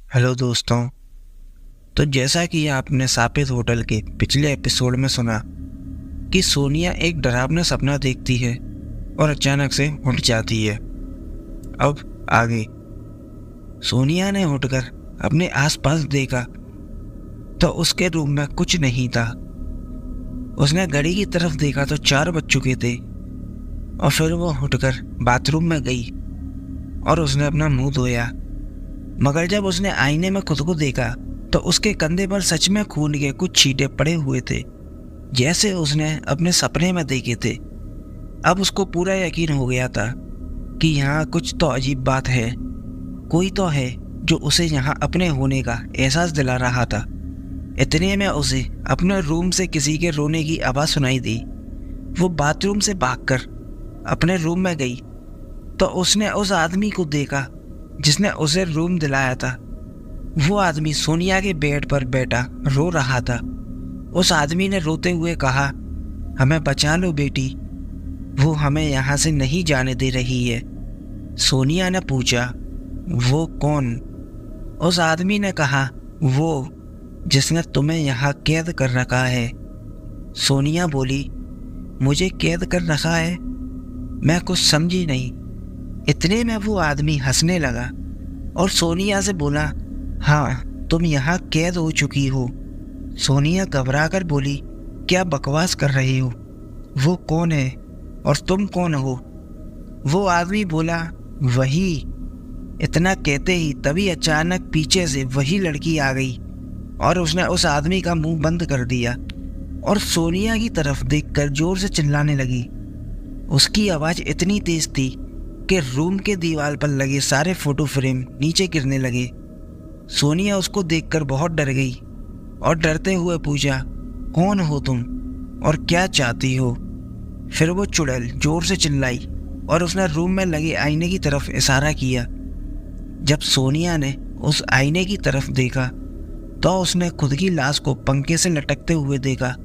Hello दोस्तों। तो जैसा कि आपने सापित होटल के पिछले एपिसोड में सुना कि सोनिया एक डरावना सपना देखती है और अचानक से उठ जाती है। अब आगे सोनिया ने उठकर अपने आसपास देखा तो उसके रूम में कुछ नहीं था। उसने घड़ी की तरफ देखा तो 4 बज चुके थे और फिर वो उठकर बाथरूम में गई और उसने अपना मुंह धोया। मगर जब उसने आईने में खुद को देखा तो उसके कंधे पर सच में खून के कुछ छींटे पड़े हुए थे, जैसे उसने अपने सपने में देखे थे। अब उसको पूरा यकीन हो गया था कि यहाँ कुछ तो अजीब बात है। कोई तो है जो उसे यहाँ अपने होने का एहसास दिला रहा था। इतने में उसे अपने रूम से किसी के रोने की आवाज़ सुनाई दी। वो बाथरूम से भागकर अपने रूम में गई तो उसने उस आदमी को देखा जिसने उसे रूम दिलाया था। वो आदमी सोनिया के बेड पर बैठा रो रहा था। उस आदमी ने रोते हुए कहा, हमें बचा लो बेटी, वो हमें यहाँ से नहीं जाने दे रही है। सोनिया ने पूछा, वो कौन? उस आदमी ने कहा, वो जिसने तुम्हें यहाँ कैद कर रखा है। सोनिया बोली, मुझे कैद कर रखा है? मैं कुछ समझी नहीं। इतने में वो आदमी हंसने लगा और सोनिया से बोला, हाँ, तुम यहाँ कैद हो चुकी हो। सोनिया घबराकर बोली, क्या बकवास कर रही हो? वो कौन है और तुम कौन हो? वो आदमी बोला, वही। इतना कहते ही तभी अचानक पीछे से वही लड़की आ गई और उसने उस आदमी का मुंह बंद कर दिया और सोनिया की तरफ देखकर जोर से चिल्लाने लगी। उसकी आवाज़ इतनी तेज थी कि रूम के दीवार पर लगे सारे फोटो फ्रेम नीचे गिरने लगे। सोनिया उसको देखकर बहुत डर गई और डरते हुए पूछा, कौन हो तुम और क्या चाहती हो? फिर वो चुड़ैल जोर से चिल्लाई और उसने रूम में लगे आईने की तरफ इशारा किया। जब सोनिया ने उस आईने की तरफ देखा तो उसने खुद की लाश को पंखे से लटकते हुए देखा।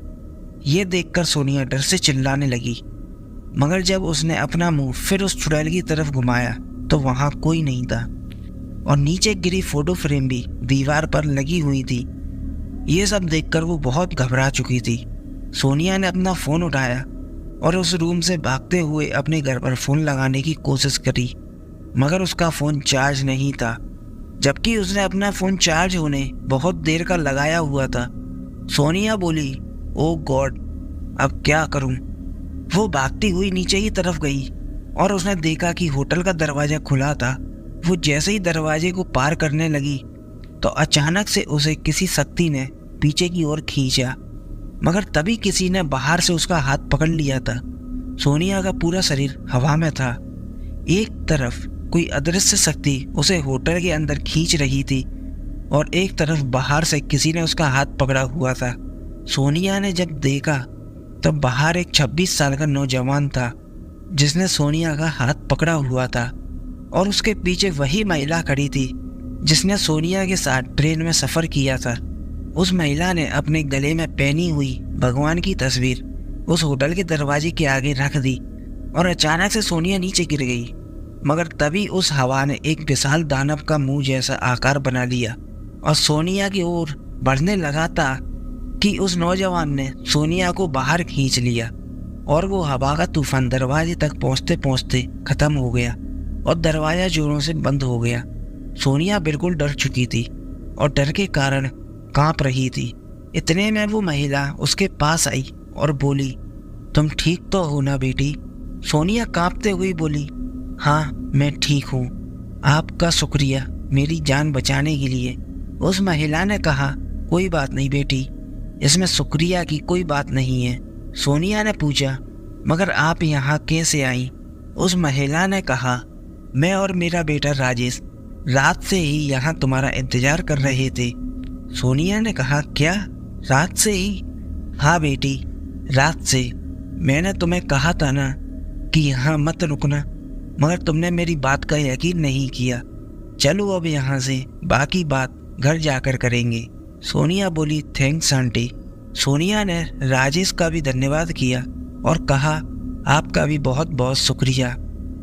ये देखकर सोनिया डर से चिल्लाने लगी, मगर जब उसने अपना मुंह फिर उस चुड़ैल की तरफ घुमाया तो वहाँ कोई नहीं था और नीचे गिरी फोटो फ्रेम भी दीवार पर लगी हुई थी। ये सब देखकर वो बहुत घबरा चुकी थी। सोनिया ने अपना फ़ोन उठाया और उस रूम से भागते हुए अपने घर पर फ़ोन लगाने की कोशिश करी, मगर उसका फ़ोन चार्ज नहीं था, जबकि उसने अपना फ़ोन चार्ज होने बहुत देर का लगाया हुआ था। सोनिया बोली, ओ गॉड, अब क्या करूं? वो भागती हुई नीचे की तरफ गई और उसने देखा कि होटल का दरवाज़ा खुला था। वो जैसे ही दरवाजे को पार करने लगी तो अचानक से उसे किसी शक्ति ने पीछे की ओर खींचा, मगर तभी किसी ने बाहर से उसका हाथ पकड़ लिया था। सोनिया का पूरा शरीर हवा में था। एक तरफ कोई अदृश्य शक्ति उसे होटल के अंदर खींच रही थी और एक तरफ बाहर से किसी ने उसका हाथ पकड़ा हुआ था। सोनिया ने जब देखा तब बाहर एक 26 साल का नौजवान था जिसने सोनिया का हाथ पकड़ा हुआ था और उसके पीछे वही महिला खड़ी थी जिसने सोनिया के साथ ट्रेन में सफ़र किया था। उस महिला ने अपने गले में पहनी हुई भगवान की तस्वीर उस होटल के दरवाजे के आगे रख दी और अचानक से सोनिया नीचे गिर गई, मगर तभी उस हवा ने एक विशाल दानव का मुंह जैसा आकार बना लिया और सोनिया की ओर बढ़ने लगा था कि उस नौजवान ने सोनिया को बाहर खींच लिया और वो हवा का तूफान दरवाजे तक पहुंचते पहुंचते ख़त्म हो गया और दरवाज़ा जोरों से बंद हो गया। सोनिया बिल्कुल डर चुकी थी और डर के कारण कांप रही थी। इतने में वो महिला उसके पास आई और बोली, तुम ठीक तो हो ना बेटी? सोनिया कांपते हुए बोली, हाँ, मैं ठीक हूँ, आपका शुक्रिया मेरी जान बचाने के लिए। उस महिला ने कहा, कोई बात नहीं बेटी, इसमें शुक्रिया की कोई बात नहीं है। सोनिया ने पूछा, मगर आप यहाँ कैसे आई? उस महिला ने कहा, मैं और मेरा बेटा राजेश रात से ही यहाँ तुम्हारा इंतज़ार कर रहे थे। सोनिया ने कहा, क्या रात से ही? हाँ बेटी, रात से। मैंने तुम्हें कहा था ना कि यहाँ मत रुकना, मगर तुमने मेरी बात का यकीन नहीं किया। चलो अब यहाँ से, बाकी बात घर जाकर करेंगे। सोनिया बोली, थैंक्स आंटी। सोनिया ने राजेश का भी धन्यवाद किया और कहा, आपका भी बहुत बहुत शुक्रिया।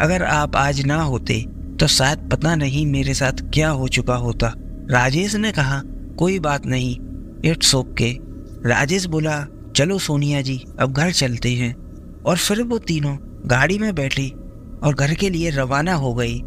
अगर आप आज ना होते तो शायद पता नहीं मेरे साथ क्या हो चुका होता। राजेश ने कहा, कोई बात नहीं, इट्स ओके। राजेश बोला, चलो सोनिया जी अब घर चलते हैं। और फिर वो तीनों गाड़ी में बैठी और घर के लिए रवाना हो गई।